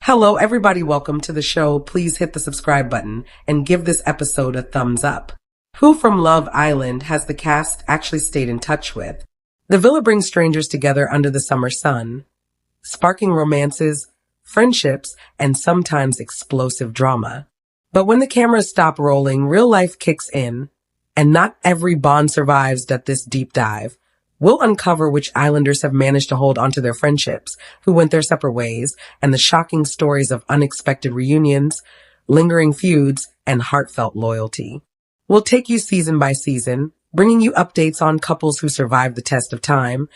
Hello, everybody. Welcome to the show. Please hit the subscribe button and give this episode a thumbs up. Who from Love Island has the cast actually stayed in touch with? The villa brings strangers together under the summer sun, sparking romances, friendships, and sometimes explosive drama. But when the cameras stop rolling, real life kicks in, and not every bond survives this deep dive. We'll uncover which islanders have managed to hold onto their friendships, who went their separate ways, and the shocking stories of unexpected reunions, lingering feuds, and heartfelt loyalty. We'll take you season by season, bringing you updates on couples who survived the test of time,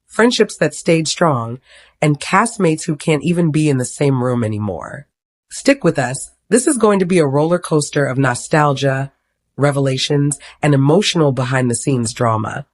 friendships that stayed strong, and castmates who can't even be in the same room anymore. Stick with us. This is going to be a roller coaster of nostalgia, revelations, and emotional behind-the-scenes drama.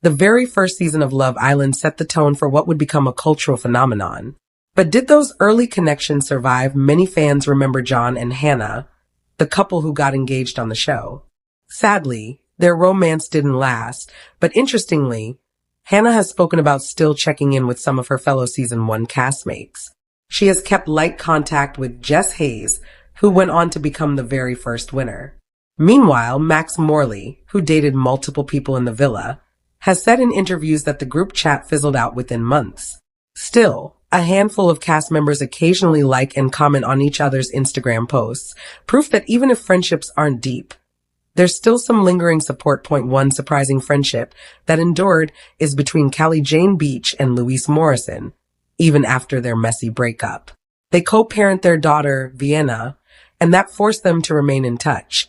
The very first season of Love Island set the tone for what would become a cultural phenomenon. But did those early connections survive? Many fans remember John and Hannah, the couple who got engaged on the show. Sadly, their romance didn't last, but interestingly, Hannah has spoken about still checking in with some of her fellow season 1 castmates. She has kept light contact with Jess Hayes, who went on to become the very first winner. Meanwhile, Max Morley, who dated multiple people in the villa, has said in interviews that the group chat fizzled out within months. Still, a handful of cast members occasionally like and comment on each other's Instagram posts, proof that even if friendships aren't deep, there's still some lingering support. One surprising friendship that endured is between Callie Jane Beach and Louise Morrison, even after their messy breakup. They co-parent their daughter, Vienna, and that forced them to remain in touch,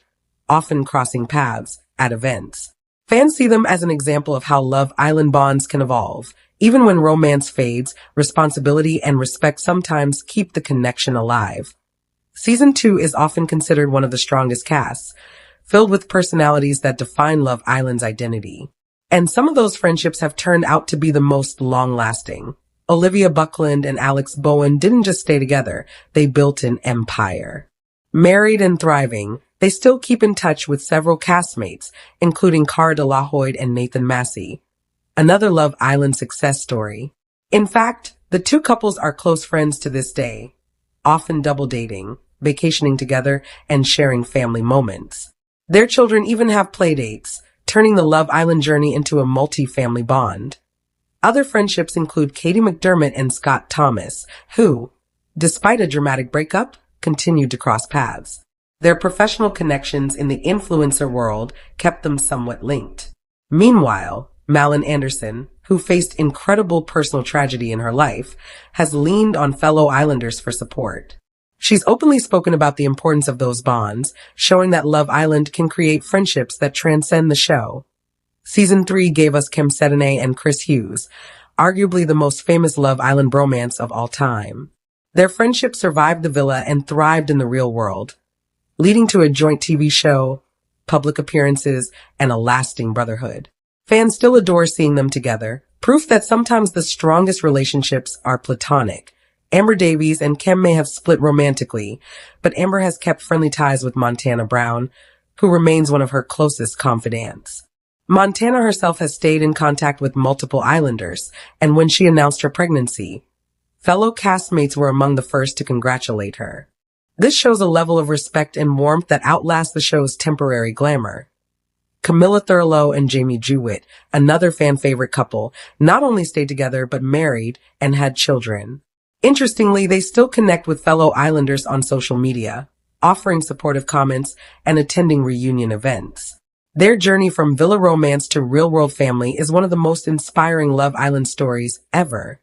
often crossing paths at events. Fans see them as an example of how Love Island bonds can evolve. Even when romance fades, responsibility and respect sometimes keep the connection alive. Season 2 is often considered one of the strongest casts, filled with personalities that define Love Island's identity. And some of those friendships have turned out to be the most long-lasting. Olivia Buckland and Alex Bowen didn't just stay together, they built an empire. Married and thriving, they still keep in touch with several castmates, including Cara de la Hoyd and Nathan Massey, another Love Island success story. In fact, the two couples are close friends to this day, often double dating, vacationing together, and sharing family moments. Their children even have playdates, turning the Love Island journey into a multi-family bond. Other friendships include Katie McDermott and Scott Thomas, who, despite a dramatic breakup, continued to cross paths. Their professional connections in the influencer world kept them somewhat linked. Meanwhile, Malin Anderson, who faced incredible personal tragedy in her life, has leaned on fellow Islanders for support. She's openly spoken about the importance of those bonds, showing that Love Island can create friendships that transcend the show. Season 3 gave us Kim Sedane and Chris Hughes, arguably the most famous Love Island bromance of all time. Their friendship survived the villa and thrived in the real world, leading to a joint TV show, public appearances, and a lasting brotherhood. Fans still adore seeing them together, proof that sometimes the strongest relationships are platonic. Amber Davies and Kim may have split romantically, but Amber has kept friendly ties with Montana Brown, who remains one of her closest confidants. Montana herself has stayed in contact with multiple Islanders, and when she announced her pregnancy, fellow castmates were among the first to congratulate her. This shows a level of respect and warmth that outlasts the show's temporary glamour. Camilla Thurlow and Jamie Jewett, another fan-favorite couple, not only stayed together but married and had children. Interestingly, they still connect with fellow Islanders on social media, offering supportive comments and attending reunion events. Their journey from villa romance to real-world family is one of the most inspiring Love Island stories ever.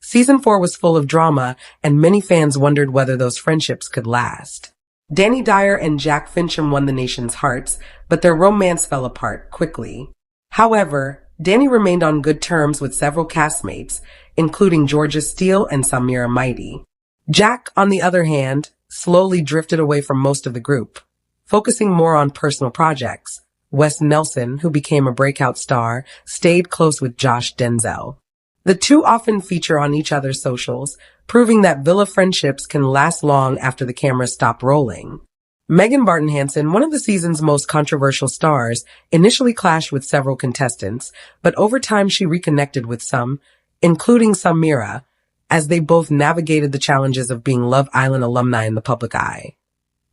Season 4 was full of drama, and many fans wondered whether those friendships could last. Danny Dyer and Jack Fincham won the nation's hearts, but their romance fell apart quickly. However, Danny remained on good terms with several castmates, including Georgia Steele and Samira Mighty. Jack, on the other hand, slowly drifted away from most of the group, focusing more on personal projects. Wes Nelson, who became a breakout star, stayed close with Josh Denzel. The two often feature on each other's socials, proving that villa friendships can last long after the cameras stop rolling. Megan Barton Hansen, one of the season's most controversial stars, initially clashed with several contestants, but over time she reconnected with some, including Samira, as they both navigated the challenges of being Love Island alumni in the public eye.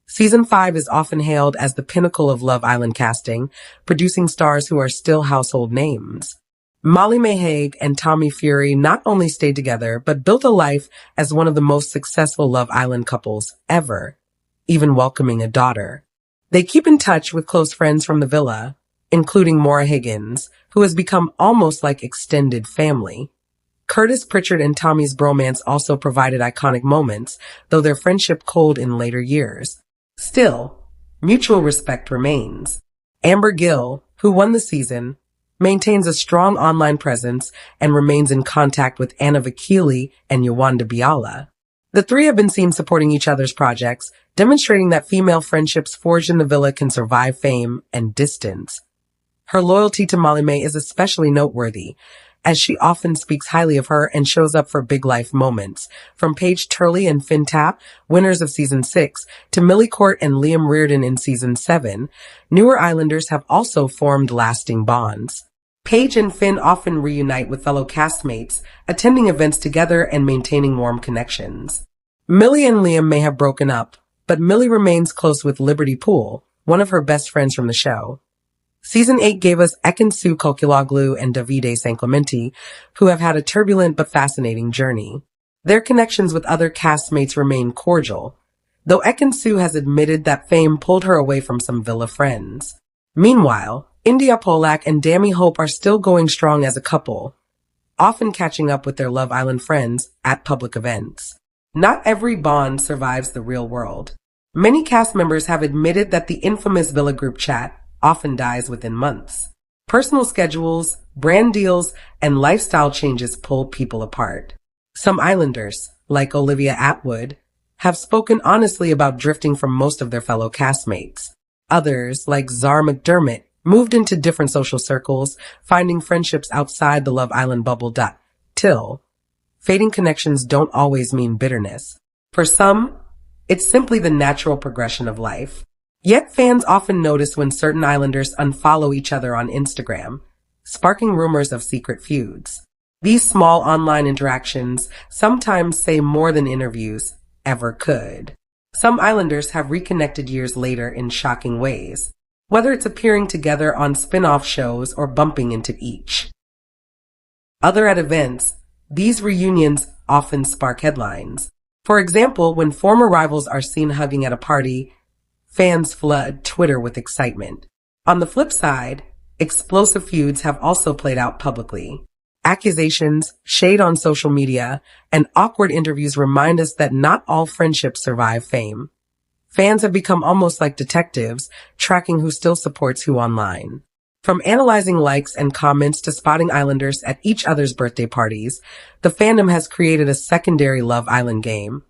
Season 5 is often hailed as the pinnacle of Love Island casting, producing stars who are still household names. Molly May Hague and Tommy Fury not only stayed together, but built a life as one of the most successful Love Island couples ever, even welcoming a daughter. They keep in touch with close friends from the villa, including Maura Higgins, who has become almost like extended family. Curtis Pritchard and Tommy's bromance also provided iconic moments, though their friendship cooled in later years. Still, mutual respect remains. Amber Gill, who won the season, maintains a strong online presence and remains in contact with Anna Vakili and Yawanda Biala. The three have been seen supporting each other's projects, demonstrating that female friendships forged in the villa can survive fame and distance. Her loyalty to Molly May is especially noteworthy, as she often speaks highly of her and shows up for big life moments. From Paige Turley and Finn Tapp, winners of Season 6, to Millie Court and Liam Reardon in Season 7, newer Islanders have also formed lasting bonds. Paige and Finn often reunite with fellow castmates, attending events together and maintaining warm connections. Millie and Liam may have broken up, but Millie remains close with Liberty Poole, one of her best friends from the show. Season 8 gave us Ekin-Su Kokiloglu and Davide Sanclementi, who have had a turbulent but fascinating journey. Their connections with other castmates remain cordial, though Ekin-Su has admitted that fame pulled her away from some villa friends. Meanwhile, India Polak and Dami Hope are still going strong as a couple, often catching up with their Love Island friends at public events. Not every bond survives the real world. Many cast members have admitted that the infamous villa group chat often dies within months. Personal schedules, brand deals, and lifestyle changes pull people apart. Some Islanders, like Olivia Atwood, have spoken honestly about drifting from most of their fellow castmates. Others, like Zara McDermott, moved into different social circles, finding friendships outside the Love Island bubble. Till, fading connections don't always mean bitterness. For some, it's simply the natural progression of life. Yet fans often notice when certain Islanders unfollow each other on Instagram, sparking rumors of secret feuds. These small online interactions sometimes say more than interviews ever could. Some Islanders have reconnected years later in shocking ways, whether it's appearing together on spin-off shows or bumping into each other at events. These reunions often spark headlines. For example, when former rivals are seen hugging at a party, fans flood Twitter with excitement. On the flip side, explosive feuds have also played out publicly. Accusations, shade on social media, and awkward interviews remind us that not all friendships survive fame. Fans have become almost like detectives, tracking who still supports who online. From analyzing likes and comments to spotting Islanders at each other's birthday parties, the fandom has created a secondary Love Island game,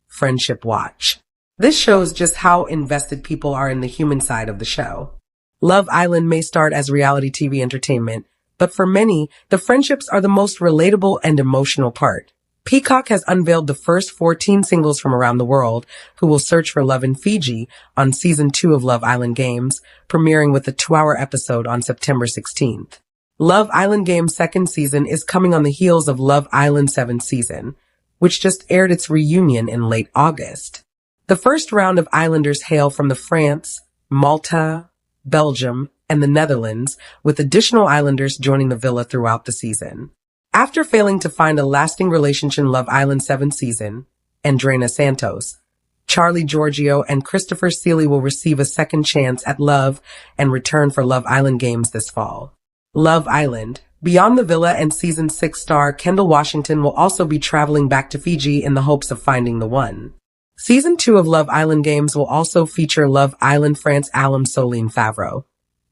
Friendship Watch. This shows just how invested people are in the human side of the show. Love Island may start as reality TV entertainment, but for many, the friendships are the most relatable and emotional part. Peacock has unveiled the first 14 singles from around the world who will search for love in Fiji on Season 2 of Love Island Games, premiering with a 2-hour episode on September 16th. Love Island Games' second season is coming on the heels of Love Island 7th season, which just aired its reunion in late August. The first round of Islanders hail from France, Malta, Belgium, and the Netherlands, with additional Islanders joining the villa throughout the season. After failing to find a lasting relationship in Love Island 7th season, Andreina Santos, Charlie Giorgio, and Christopher Seeley will receive a second chance at love and return for Love Island Games this fall. Love Island. Beyond the villa and Season 6 star Kendall Washington will also be traveling back to Fiji in the hopes of finding the one. Season 2 of Love Island Games will also feature Love Island France alum Soline Favreau,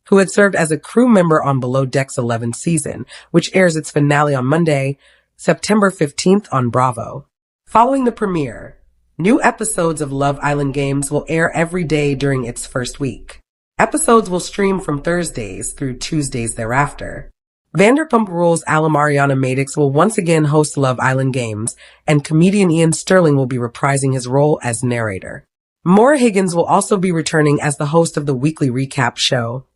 who had served as a crew member on Below Deck's 11th season, which airs its finale on Monday, September 15th on Bravo. Following the premiere, new episodes of Love Island Games will air every day during its first week. Episodes will stream from Thursdays through Tuesdays thereafter. Vanderpump Rules alum Ariana Madix will once again host Love Island Games, and comedian Ian Sterling will be reprising his role as narrator. Maura Higgins will also be returning as the host of the weekly recap show,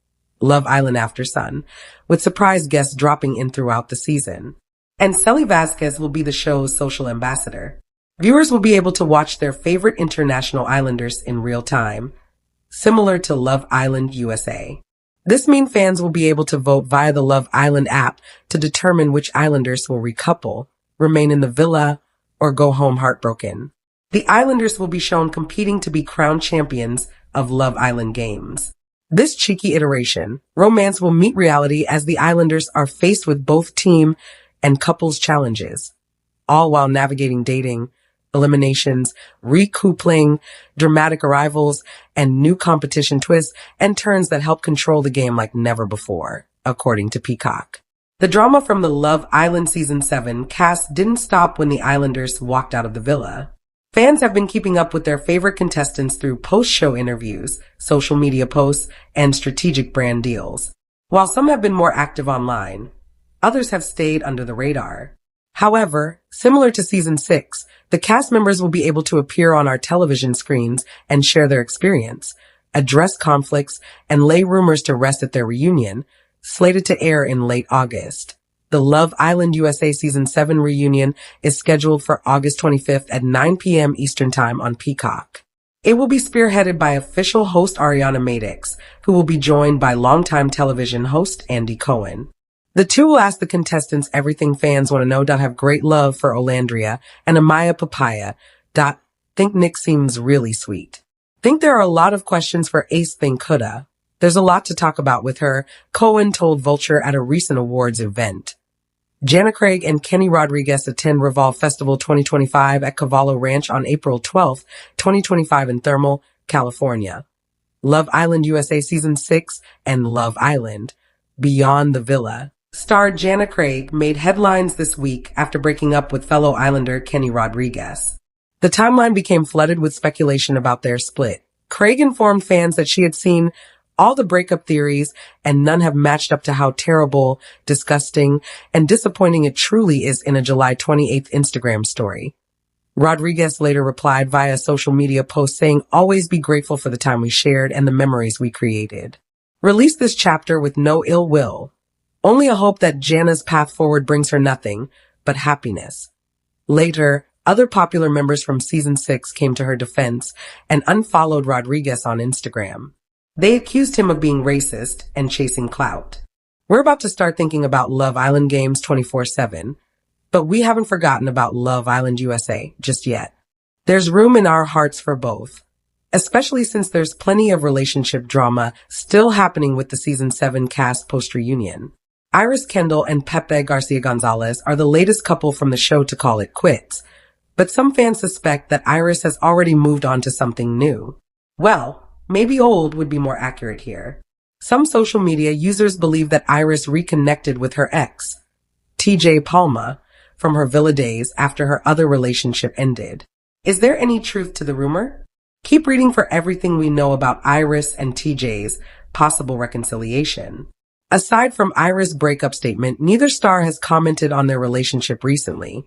Love Island After Sun, with surprise guests dropping in throughout the season. and Celly Vasquez will be the show's social ambassador. Viewers will be able to watch their favorite international islanders in real time, similar to Love Island USA. This means fans will be able to vote via the Love Island app to determine which islanders will recouple, remain in the villa, or go home heartbroken. The islanders will be shown competing to be crowned champions of Love Island games. This cheeky iteration, romance will meet reality as the islanders are faced with both team and couples challenges, all while navigating dating, eliminations, recoupling, dramatic arrivals, and new competition twists and turns that help control the game like never before, according to Peacock. The drama from the Love Island Season 7 cast didn't stop when the Islanders walked out of the villa. Fans have been keeping up with their favorite contestants through post-show interviews, social media posts, and strategic brand deals. While some have been more active online, others have stayed under the radar. However, similar to Season 6, the cast members will be able to appear on our television screens and share their experience, address conflicts, and lay rumors to rest at their reunion, slated to air in late August. The Love Island USA Season 7 reunion is scheduled for August 25th at 9 p.m. Eastern Time on Peacock. It will be spearheaded by official host Ariana Madix, who will be joined by longtime television host Andy Cohen. The two will ask the contestants everything fans want to know. Have great love for Olandria and Amaya Papaya. Think Nick seems really sweet. Think there are a lot of questions for Ace Think Coulda. There's a lot to talk about with her, Cohen told Vulture at a recent awards event. Jana Craig and Kenny Rodriguez attend Revolve Festival 2025 at Cavallo Ranch on April 12, 2025 in Thermal, California. Love Island USA Season 6 and Love Island, Beyond the Villa. Star Jana Craig made headlines this week after breaking up with fellow Islander Kenny Rodriguez. The timeline became flooded with speculation about their split. Craig informed fans that she had seen all the breakup theories and none have matched up to how terrible, disgusting, and disappointing it truly is in a July 28th Instagram story. Rodriguez later replied via a social media post saying, "Always be grateful for the time we shared and the memories we created. Release this chapter with no ill will. Only a hope that Jana's path forward brings her nothing but happiness." Later, other popular members from Season 6 came to her defense and unfollowed Rodriguez on Instagram. They accused him of being racist and chasing clout. We're about to start thinking about Love Island games 24/7, but we haven't forgotten about Love Island USA just yet. There's room in our hearts for both, especially since there's plenty of relationship drama still happening with the Season 7 cast post-reunion. Iris Kendall and Pepe Garcia Gonzalez are the latest couple from the show to call it quits, but some fans suspect that Iris has already moved on to something new. Well, maybe old would be more accurate here. Some social media users believe that Iris reconnected with her ex, TJ Palma, from her villa days after her other relationship ended. Is there any truth to the rumor? Keep reading for everything we know about Iris and TJ's possible reconciliation. Aside from Iris' breakup statement, neither star has commented on their relationship recently,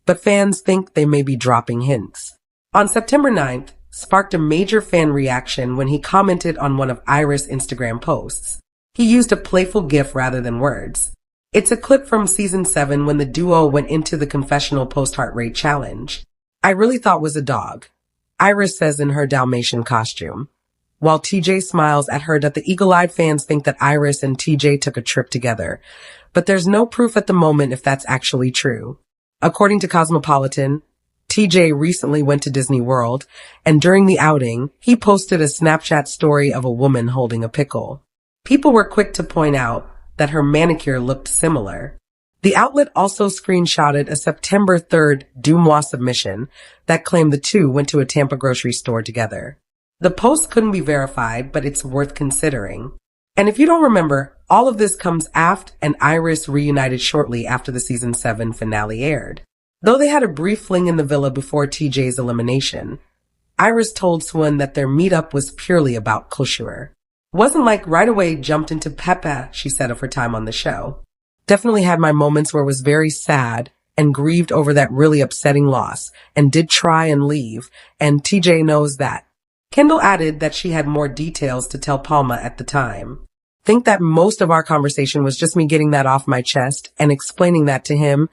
but fans think they may be dropping hints. On September 9th, sparked a major fan reaction when he commented on one of Iris' Instagram posts. He used a playful gif rather than words. It's a clip from Season 7 when the duo went into the confessional post-heart rate challenge. "I really thought was a dog," Iris says in her Dalmatian costume, while TJ smiles at her. That the eagle-eyed fans think that Iris and TJ took a trip together, but there's no proof at the moment if that's actually true. According to Cosmopolitan, TJ recently went to Disney World, and during the outing, he posted a Snapchat story of a woman holding a pickle. People were quick to point out that her manicure looked similar. The outlet also screenshotted a September 3rd Dumois submission that claimed the two went to a Tampa grocery store together. The post couldn't be verified, but it's worth considering. And if you don't remember, all of this comes after and Iris reunited shortly after the Season 7 finale aired. Though they had a brief fling in the villa before TJ's elimination, Iris told Swan that their meetup was purely about closure. "Wasn't like right away jumped into Pepe," she said of her time on the show. "Definitely had my moments where I was very sad and grieved over that really upsetting loss and did try and leave, and TJ knows that." Kendall added that she had more details to tell Palma at the time. think that most of our conversation was just me getting that off my chest and explaining that to him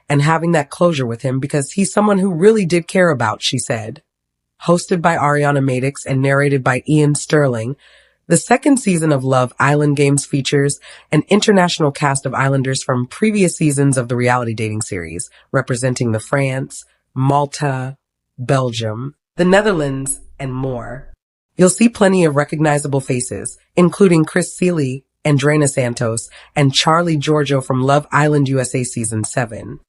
and having that closure with him because he's someone who really did care about, she said. Hosted by Ariana Madix and narrated by Ian Sterling, the second season of Love Island Games features an international cast of Islanders from previous seasons of the reality dating series, representing the France, Malta, Belgium, the Netherlands, and more. You'll see plenty of recognizable faces, including Chris Seeley, Andrena Santos, and Charlie Giorgio from Love Island USA Season 7.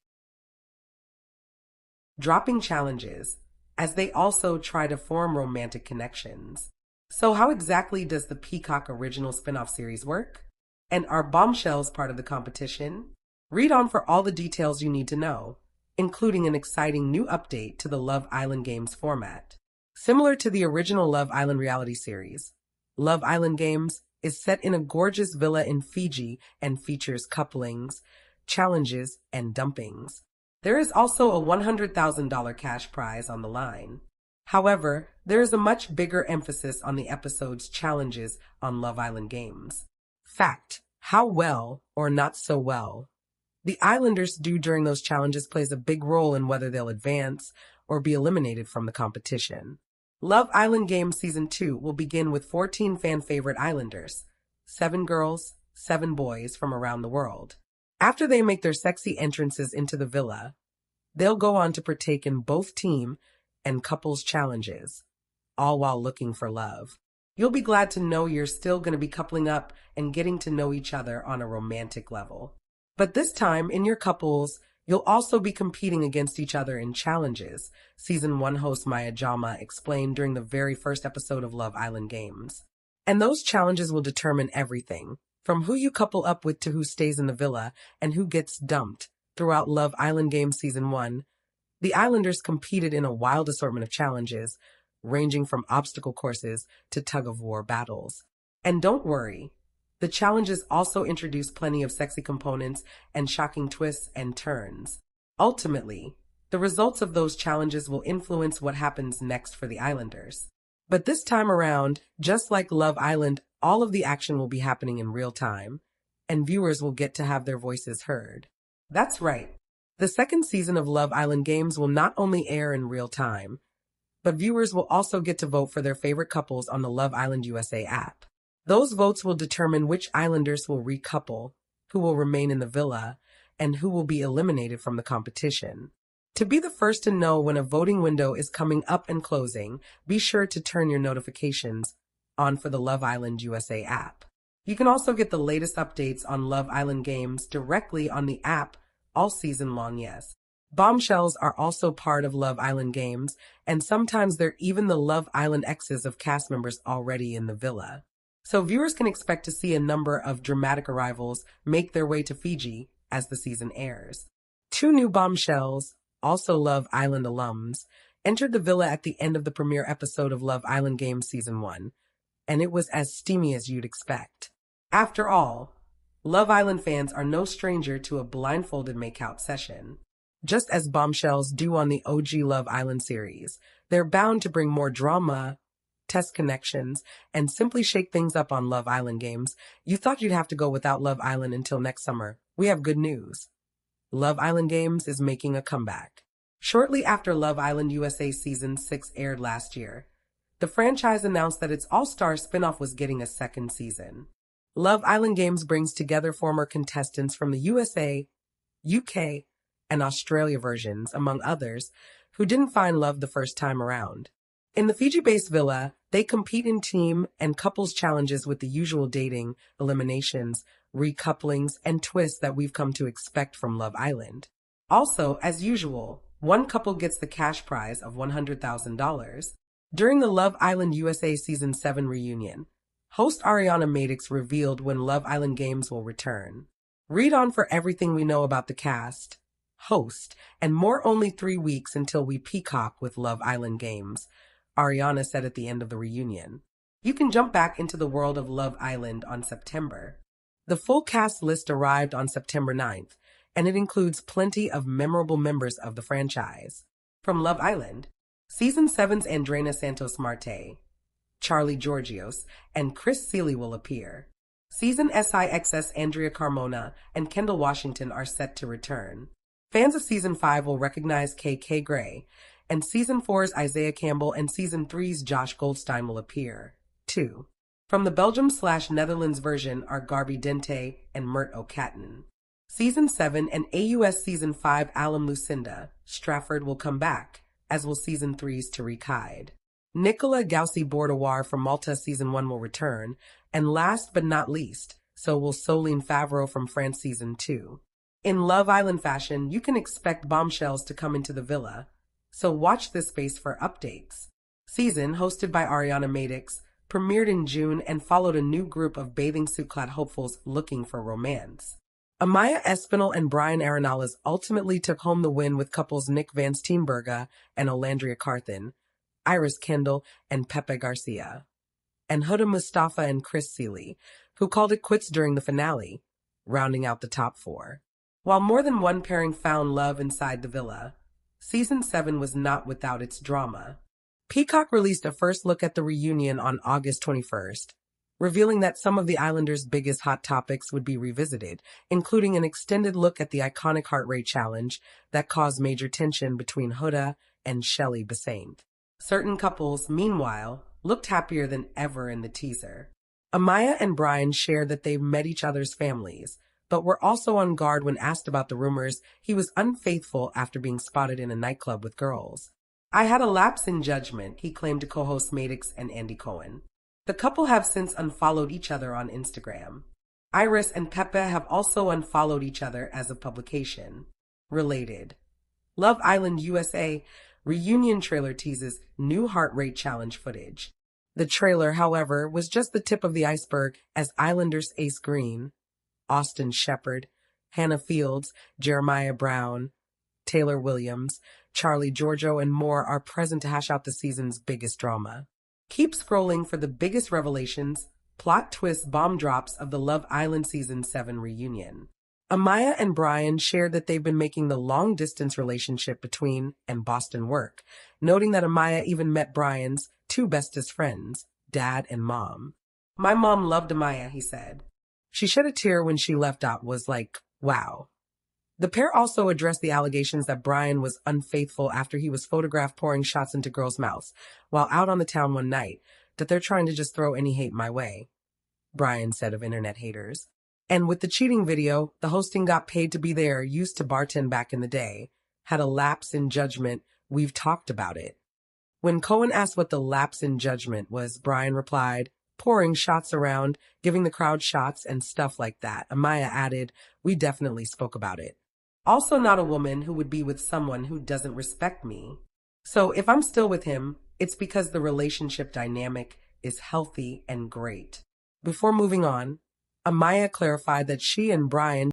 Dropping challenges, as they also try to form romantic connections. So how exactly does the Peacock original spin-off series work? And are bombshells part of the competition? Read on for all the details you need to know, including an exciting new update to the Love Island Games format. Similar to the original Love Island reality series, Love Island Games is set in a gorgeous villa in Fiji and features couplings, challenges, and dumpings. There is also a $100,000 cash prize on the line. However, there is a much bigger emphasis on the episode's challenges on Love Island Games. Fact: how well, or not so well, the Islanders do during those challenges plays a big role in whether they'll advance or be eliminated from the competition. Love Island Games Season 2 will begin with 14 fan-favorite Islanders, 7 girls, 7 boys from around the world. After they make their sexy entrances into the villa, they'll go on to partake in both team and couples challenges, all while looking for love. You'll be glad to know you're still going to be coupling up and getting to know each other on a romantic level. But this time, in your couples, you'll also be competing against each other in challenges, Season 1 host Maya Jama explained during the very first episode of Love Island Games. And those challenges will determine everything, from who you couple up with to who stays in the villa and who gets dumped. Throughout Love Island Games Season 1, the Islanders competed in a wild assortment of challenges, ranging from obstacle courses to tug-of-war battles. And don't worry, the challenges also introduce plenty of sexy components and shocking twists and turns. Ultimately, the results of those challenges will influence what happens next for the Islanders. But this time around, just like Love Island, all of the action will be happening in real time, and viewers will get to have their voices heard. That's right. The second season of Love Island Games will not only air in real time, but viewers will also get to vote for their favorite couples on the Love Island USA app. Those votes will determine which Islanders will recouple, who will remain in the villa, and who will be eliminated from the competition. To be the first to know when a voting window is coming up and closing, be sure to turn your notifications on for the Love Island USA app. You can also get the latest updates on Love Island Games directly on the app all season long, yes. Bombshells are also part of Love Island Games, and sometimes they're even the Love Island exes of cast members already in the villa. So viewers can expect to see a number of dramatic arrivals make their way to Fiji as the season airs. 2 new bombshells, also Love Island alums, entered the villa at the end of the premiere episode of Love Island Games Season 1, and it was as steamy as you'd expect. After all, Love Island fans are no stranger to a blindfolded makeout session. Just as bombshells do on the OG Love Island series, they're bound to bring more drama, test connections, and simply shake things up on Love Island Games. You thought you'd have to go without Love Island until next summer. We have good news. Love Island Games is making a comeback. Shortly after Love Island USA Season 6 aired last year, the franchise announced that its All-Star spinoff was getting a second season. Love Island Games brings together former contestants from the USA, UK, and Australia versions, among others, who didn't find love the first time around. In the Fiji-based villa, they compete in team and couples challenges with the usual dating, eliminations, recouplings, and twists that we've come to expect from Love Island. Also, as usual, one couple gets the cash prize of $100,000. During the Love Island USA Season 7 reunion, host Ariana Madix revealed when Love Island Games will return. Read on for everything we know about the cast, host, and more. Only 3 weeks until we peacock with Love Island Games, Ariana said at the end of the reunion. You can jump back into the world of Love Island on September. The full cast list arrived on September 9th, and it includes plenty of memorable members of the franchise. From Love Island, Season 7's Andrena Santos Marte, Charlie Georgios, and Chris Seeley will appear. Season SIXS Andrea Carmona and Kendall Washington are set to return. Fans of Season 5 will recognize KK Gray, and Season 4's Isaiah Campbell and Season 3's Josh Goldstein will appear, too. From the Belgium/Netherlands version are Garby Dente and Mert O'Katten. Season 7 and AUS Season 5 alum Lucinda Strafford will come back, as will Season 3's Tariq Hyde. Nicola Gaussi-Bordewar from Malta Season 1 will return, and last but not least, so will Soline Favreau from France Season 2. In Love Island fashion, you can expect bombshells to come into the villa, so watch this space for updates. Season, hosted by Ariana Madix, premiered in June and followed a new group of bathing suit-clad hopefuls looking for romance. Amaya Espinal and Brian Arenales ultimately took home the win with couples Nick Van Steenberga and Olandria Carthan, Iris Kendall and Pepe Garcia, and Huda Mustafa and Chris Seeley, who called it quits during the finale, rounding out the top 4. While more than one pairing found love inside the villa, Season 7 was not without its drama. Peacock released a first look at the reunion on August 21st, revealing that some of the Islanders' biggest hot topics would be revisited, including an extended look at the iconic heart rate challenge that caused major tension between Huda and Shelley Besant. Certain couples, meanwhile, looked happier than ever in the teaser. Amaya and Brian shared that they've met each other's families, but were also on guard when asked about the rumors he was unfaithful after being spotted in a nightclub with girls. "I had a lapse in judgment," he claimed to co-host Madix and Andy Cohen. The couple have since unfollowed each other on Instagram. Iris and Pepe have also unfollowed each other as of publication. Related. Love Island USA reunion trailer teases new heart rate challenge footage. The trailer, however, was just the tip of the iceberg as Islanders Ace Green, Austin Shepard, Hannah Fields, Jeremiah Brown, Taylor Williams, Charlie Giorgio, and more are present to hash out the season's biggest drama. Keep scrolling for the biggest revelations, plot twists, bomb drops of the Love Island Season 7 reunion. Amaya and Brian shared that they've been making the long-distance relationship between and Boston work, noting that Amaya even met Brian's two bestest friends, Dad and Mom. "My mom loved Amaya," he said. "She shed a tear when she left out, was like, wow." The pair also addressed the allegations that Brian was unfaithful after he was photographed pouring shots into girls' mouths while out on the town one night, that they're trying to just throw any hate my way, Brian said of internet haters. And with the cheating video, the hosting got paid to be there, used to bartend back in the day, had a lapse in judgment, we've talked about it. When Cohen asked what the lapse in judgment was, Brian replied, pouring shots around, giving the crowd shots and stuff like that. Amaya added, we definitely spoke about it. Also not a woman who would be with someone who doesn't respect me. So if I'm still with him, it's because the relationship dynamic is healthy and great. Before moving on, Amaya clarified that she and Brian